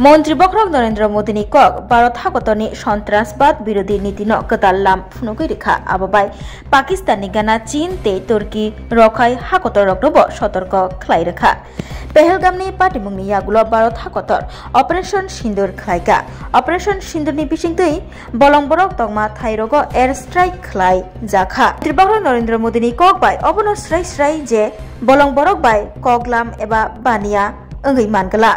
মন্ত্রী বখরক নরেন্দ্র মোদীনি কক ভারত হাকতনি সন্ত্রাসবাদ বিরোধী নীতি কতাল্লাম ফুনুকই রেখা আবাবাই পাকিস্তানি গানা চীন তে তুর্কি রখাই হাকতর রক্তব সতর্ক খ্লাই রেখা পেহেলগামনি পাটিমুংনি ইয়াগুলো ভারত হাকতর অপারেশন সিন্দুর খ্লাইকা অপারেশন সিন্দুরনি বিসিংতই বলং বরক তংমা থাইরগ এয়ার স্ট্রাইক খ্লাই জাখা মন্ত্রী বখরক নরেন্দ্র মোদীনি কক বাই অবন স্রাই স্রাই যে বলং বরক বাই কগলাম এবা বানিয়া ওঙ্গই মানগলা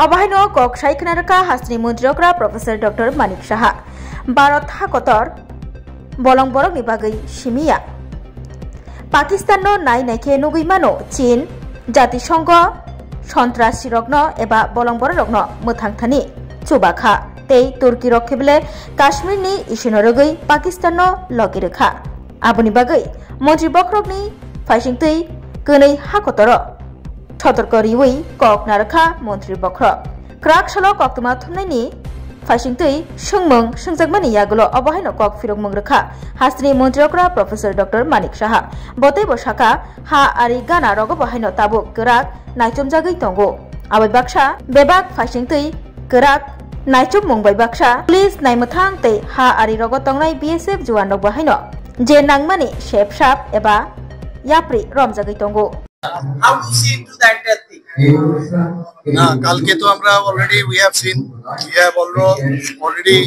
अबाहायनो कक साइखनारका हास्नि मन्त्रियकरा प्रफेसर डॉक्टर मानिक साहा भारत हाकतर बलं बरक निबागै सिमिया पाकिस्ताननो नाय नायखे नुगैमानो चीन जातिसंघ सन्त्रासी रग्न एबा बलं बरक रग्न मोथांथानि चुबाखा तै तुर्की रखेबले काश्मीरनि इसिनरगै पाकिस्ताननो लगिरेखा आबुनि बागै मन्त्रि बखरकनि फाइसिंतै गनै हाकतर सतर्क रिवै कक नारखा मन्त्रि बखरक क्राक सालो कक्तमा थुमनायनि फाइसिंतै सोंमों सोंजागमानि यागुलो अबाहायनो कक फिरकमों रेखा हास्नि मन्त्रियकरा प्रफेसर डॉक्टर मानिक साहा बतै बसाखा हा आरि गाना रग बाहायनो ताबुक गराक नायचमजागै तंगो आबै बाक्सा बेबाक फाइसिंतै गराक नायचम मुंबाय बाक्सा पुलिस नायमथां तै हा आरि रग तंगनाय बीएसएफ जवान रग बाहायनो जे नांगमानि शेपसाप एबा याप्रि रमजागै तंगो How do you see into the entire thing? কালকে তো আমরা already we have already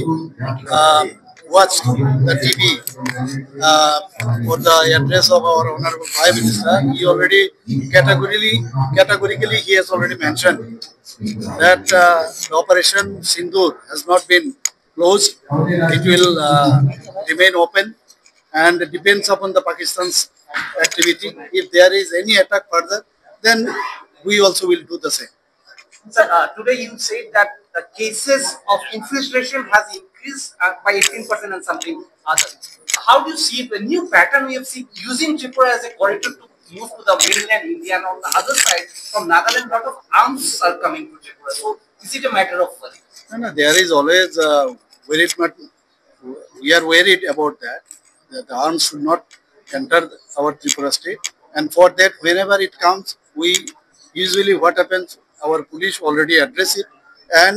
watched the TV for the address of our honorable Prime Minister. He already categorically he has already mentioned that the Operation Sindoor has not been closed. It will remain open and it depends upon the Pakistan's activity. If there is any attack further, then we also will do the same. Sir, today you said that the cases of infiltration has increased by 18% and something other. How do you see the new pattern we have seen using Tripura as a corridor to move to the mainland India, and on the other side from Nagaland, a lot of arms are coming to Tripura. So is it a matter of worry? No, there is always we are worried about that the arms should not enter our Tripura state, and for that whenever it comes, we usually what happens, our police already address it and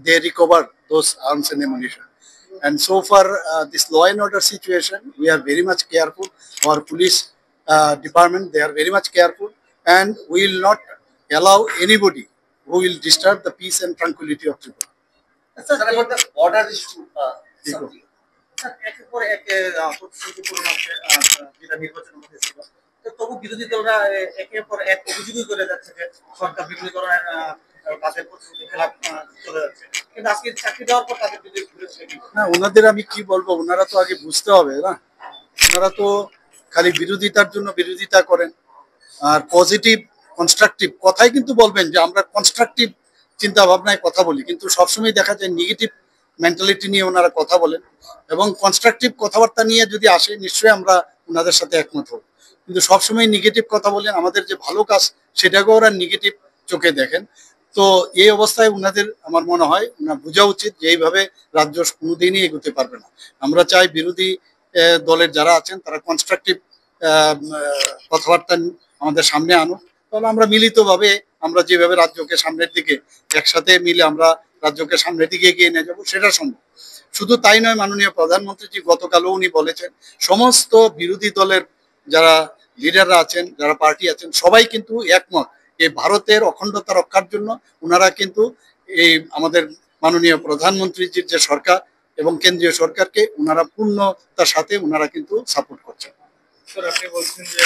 they recover those arms and ammunition. And so far this law and order situation, we are very much careful. Our police department, they are very much careful, and we will not allow anybody who will disturb the peace and tranquility of Tripura. Sir, about the border issue, something. তবু বিরোধী দলরা একের পর এক অভিযোগই করে যাচ্ছে যে সরকার বিভিন্ন ধরনের কাজের খেলাপ চলে যাচ্ছে, কিন্তু আজকে চাকরি দেওয়ার পর তাদের বিরুদ্ধে না, ওনাদের আমি কি বলবো, ওনারা তো আগে বুঝতে হবে না, ওনারা তো খালি বিরোধিতার জন্য বিরোধিতা করেন, আর পজিটিভ কনস্ট্রাকটিভ কথাই কিন্তু বলবেন যে আমরা কনস্ট্রাকটিভ চিন্তা ভাবনায় কথা বলি, কিন্তু সবসময় দেখা যায় নেগেটিভ মেন্টালিটি নিয়ে ওনারা কথা বলেন, এবং কনস্ট্রাকটিভ কথাবার্তা নিয়ে যদি আসে নিশ্চয়ই আমরা ওনাদের সাথে একমত হব, কিন্তু সবসময় নেগেটিভ কথা বলেন, আমাদের যে ভালো কাজ সেটাকে ওরা নেগেটিভ চোখে দেখেন। তো এই অবস্থায় ওনাদের আমার মনে হয় বোঝা উচিত যে এইভাবে রাজ্য কোনোদিনই এগোতে পারবে না। আমরা চাই বিরোধী দলের যারা আছেন তারা কনস্ট্রাকটিভ কথাবার্তা আমাদের সামনে আনুক, তাহলে আমরা মিলিতভাবে আমরা যেভাবে রাজ্যকে সামনের দিকে একসাথে মিলে আমরা রাজ্যকে সামনের দিকে এগিয়ে নিয়ে যাবো সেটা সম্ভব। শুধু তাই নয়, মাননীয় প্রধানমন্ত্রীজি গতকালও উনি বলেছেন সমস্ত বিরোধী দলের যারা লিডাররা আছেন, যারা পার্টি আছেন, সবাই কিন্তু একমত এই ভারতের অখণ্ডতা রক্ষার জন্য ওনারা কিন্তু এই আমাদের মাননীয় প্রধানমন্ত্রীজির যে সরকার এবং কেন্দ্রীয় সরকারকে ওনারা পূর্ণতার সাথে ওনারা কিন্তু সাপোর্ট করছেন। স্যার, আপনি বলছেন যে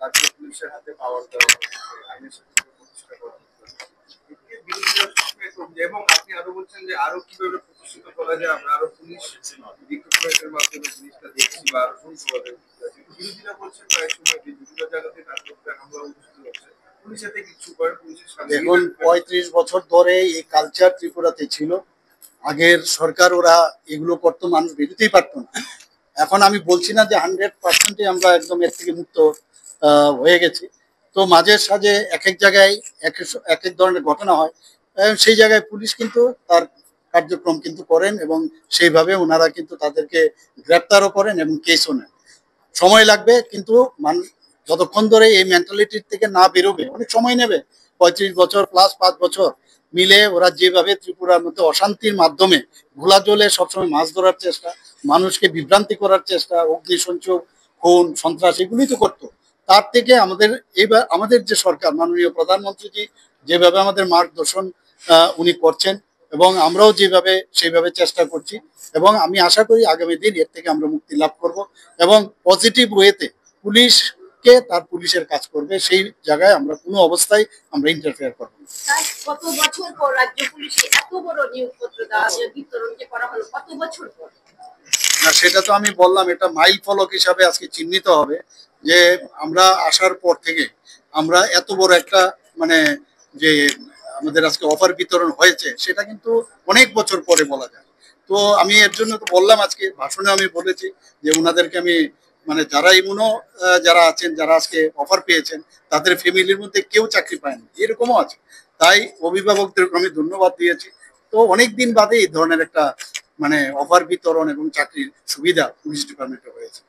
রাজ্য পুলিশের হাতে পাওয়ার দেওয়া এবং আপনি আরো বলছেন যে আরো কিভাবে প্রতিষ্ঠিত করা যায়, আমরা আরো পুলিশ রিক্রুটমেন্টের মাধ্যমে জিনিসটা দেখছি বা আরো সুন্দরভাবে বিরোধীরা বলছেন প্রায় সময় বিভিন্ন জায়গাতে হামলা অনুষ্ঠিত হচ্ছে, পুলিশের থেকে কিছু করে পুলিশের সাথে। দেখুন, 35 বছর ধরে এই কালচার ত্রিপুরাতে ছিল, আগের সরকার ওরা এগুলো করতো, মানুষ বেরোতেই পারতো না। এখন আমি বলছি না যে 100% আমরা একদম এর থেকে মুক্ত হয়ে গেছি, তো মাঝে সাঝে এক এক জায়গায় এক এক ধরনের ঘটনা হয়, সেই জায়গায় পুলিশ কিন্তু তার কার্যক্রম কিন্তু করেন এবং সেইভাবে ওনারা কিন্তু তাদেরকে গ্রেপ্তারও করেন এবং কেসও নেন। সময় লাগবে, কিন্তু মানুষ যতক্ষণ ধরে এই মেন্টালিটির থেকে না বেরোবে, অনেক সময় নেবে, 35 বছর প্লাস 5 বছর মিলে ওরা যেভাবে ত্রিপুরার মধ্যে অশান্তির মাধ্যমে ঘোলা জলে সবসময় মাছ ধরার চেষ্টা, মানুষকে বিভ্রান্তি করার চেষ্টা, অগ্নিসংযোগ, খুন, সন্ত্রাস এগুলি তো করতো। তার থেকে এইবার আমাদের যে সরকার, মাননীয় প্রধানমন্ত্রীজি যেভাবে আমাদের মার্গদর্শন উনি করছেন এবং আমরাও সেইভাবে চেষ্টা করছি, এবং আমি আশা করি আগামী দিন এর থেকে আমরা মুক্তি লাভ করব এবং পজিটিভ ওয়েতে পুলিশকে তার পুলিশের কাজ করবে, সেই জায়গায় আমরা কোনো অবস্থায় আমরা ইন্টারফেয়ার করবো না। কত বছর পর রাজ্য পুলিশে এত বড় নিয়োগপত্র বিতরণ করা হলো, কত বছর পর? না, সেটা তো আমি বললাম, এটা মাইল ফলক হিসাবে আজকে চিহ্নিত হবে যে আমরা আসার পর থেকে আমরা এত বড় একটা মানে যে আমাদের আজকে অফার বিতরণ হয়েছে, সেটা কিন্তু অনেক বছর পরে বলা যায়। তো আমি এর জন্য তো বললাম, আজকে ভাষণে আমি বলেছি যে ওনাদেরকে আমি মানে যারা যারা আছেন, যারা আজকে অফার পেয়েছেন, তাদের ফ্যামিলির মধ্যে কেউ চাকরি পায়নি, এরকমও আছে। তাই অভিভাবকদেরকে আমি ধন্যবাদ দিয়েছি। তো অনেক দিন বাদে এই ধরনের একটা মানে অফার বিতরণ এবং চাকরির সুবিধা পুলিশ ডিপার্টমেন্টে হয়েছে।